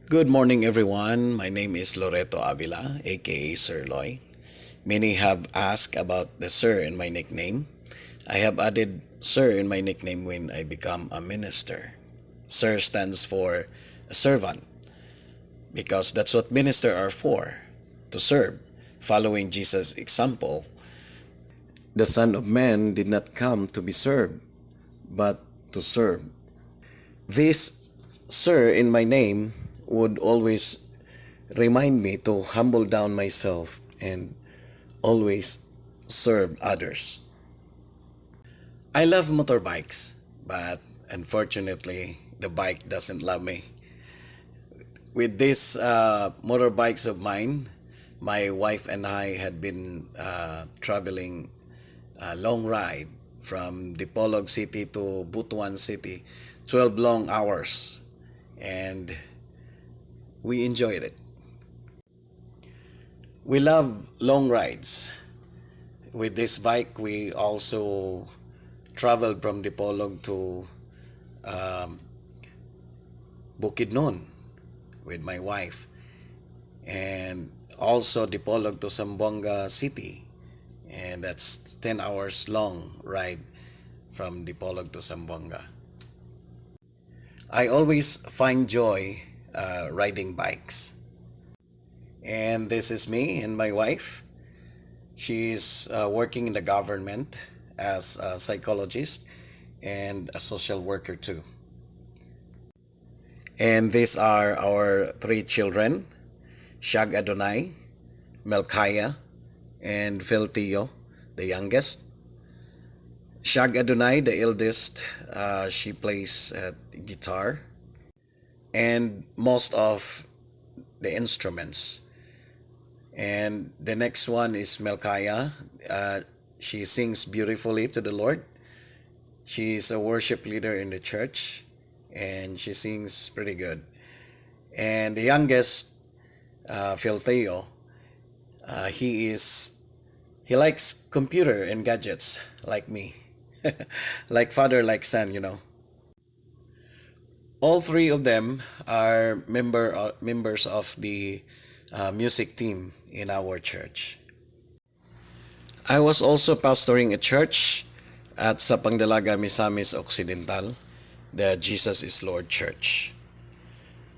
Good morning, everyone. My name is Loreto Avila, aka Sir Loi. Many have asked about the Sir in my nickname. I have added Sir in my nickname when I become a minister. Sir stands for a servant because that's what ministers are for, to serve. Following Jesus' example, the Son of Man did not come to be served, but to serve. This Sir in my name would always remind me to humble down myself and always serve others. I love motorbikes, but unfortunately, the bike doesn't love me. With these motorbikes of mine, my wife and I had been traveling a long ride from Dipolog City to Butuan City, 12 long hours, and we enjoyed it. We love long rides. With this bike, we also traveled from Dipolog to um, Bukidnon with my wife, and also Dipolog to Zamboanga City, and that's 10 hours long ride from Dipolog to Zamboanga. I always find joy riding bikes. And this is me and my wife. She's working in the government as a psychologist and a social worker too. And these are our three children, Shag Adonai, Melchiah, and Philtio, the youngest. Shag Adonai, the eldest, she plays guitar and most of the instruments. And the next one is Melchiah. She sings beautifully to the Lord. She's a worship leader in the church, and she sings pretty good. And the youngest, Philteo, he likes computer and gadgets like me, like father, like son. All three of them are members of the music team in our church. I was also pastoring a church at Sapangdalaga, Misamis Occidental, the Jesus is Lord Church.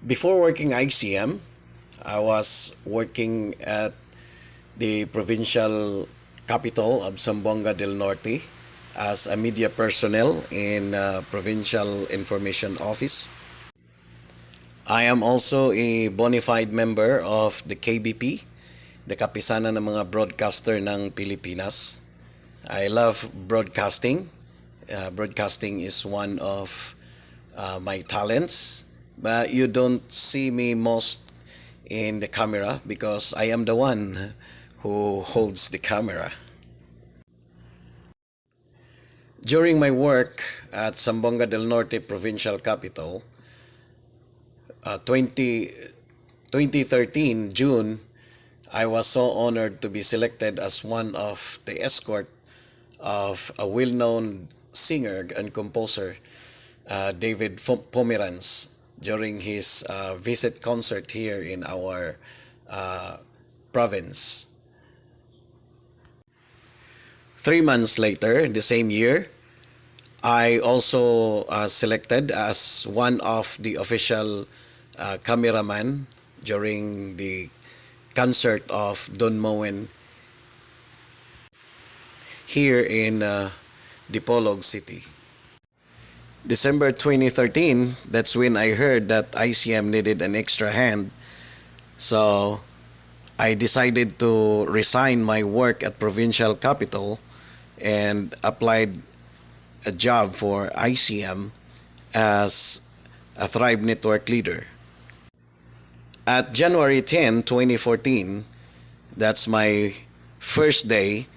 Before working ICM, I was working at the provincial capital of Zamboanga del Norte as a media personnel in Provincial Information Office. I am also a bona fide member of the KBP, the Kapisanan ng mga Broadcaster ng Pilipinas. I love broadcasting. Broadcasting is one of my talents, but you don't see me most in the camera because I am the one who holds the camera. During my work at Zamboanga del Norte Provincial Capital, 2013 June, I was so honored to be selected as one of the escort of a well-known singer and composer, David Pomeranz, during his visit concert here in our province. 3 months later, the same year, I also selected as one of the official cameraman during the concert of Don Moen here in Dipolog City. December 2013, that's when I heard that ICM needed an extra hand. So I decided to resign my work at Provincial Capital and applied a job for ICM as a Thrive Network leader. At January 10, 2014, that's my first day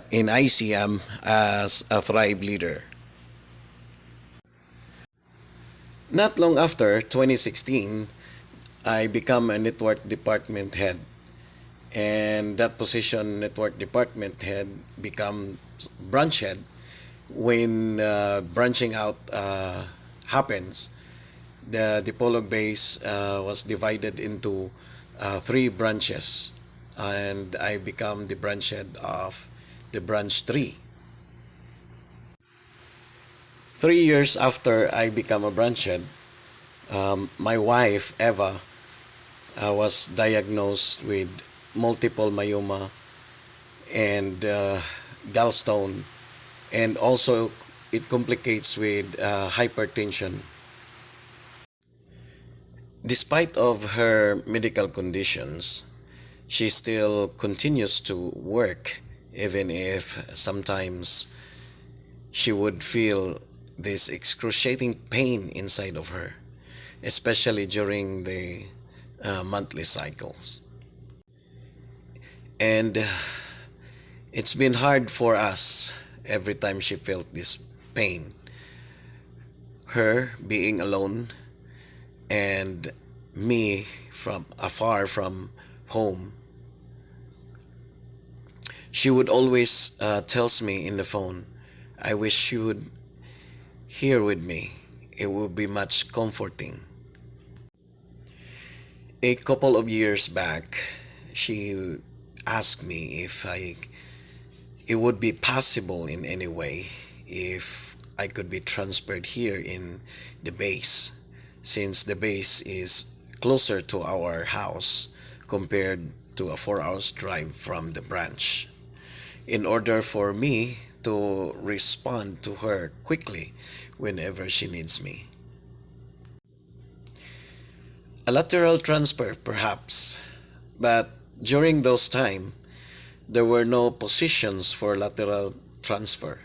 in ICM as a Thrive leader. Not long after, 2016, I become a network department head. And that position, network department head, become branch head when branching out happens. the Dipolog base was divided into three branches, and I become the branch head of the branch 3. 3 years after I become a branch head, my wife Eva was diagnosed with multiple myoma and gallstone, and also it complicates with hypertension. Despite of her medical conditions, she still continues to work even if sometimes she would feel this excruciating pain inside of her, especially during the monthly cycles. And it's been hard for us every time she felt this pain. Her being alone and me from afar from home. She would always tells me in the phone, I wish you would here with me. It would be much comforting. A couple of years back, she asked me if it would be possible in any way if I could be transferred here in the base, since the base is closer to our house compared to a 4 hours drive from the branch, in order for me to respond to her quickly whenever she needs me. A lateral transfer perhaps, but during those time there were no positions for lateral transfer.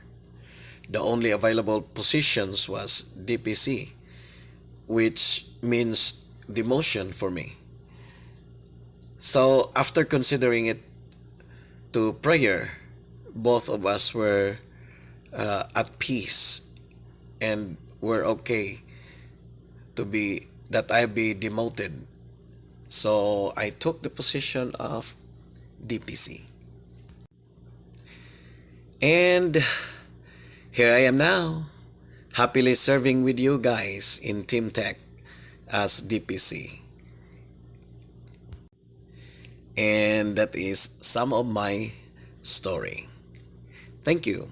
The only available positions was DPC, which means demotion for me. So after considering it to prayer, both of us were at peace and were okay to be that I be demoted. So I took the position of DPC. And here I am now, happily serving with you guys in Team Tech as DPC. And that is some of my story. Thank you.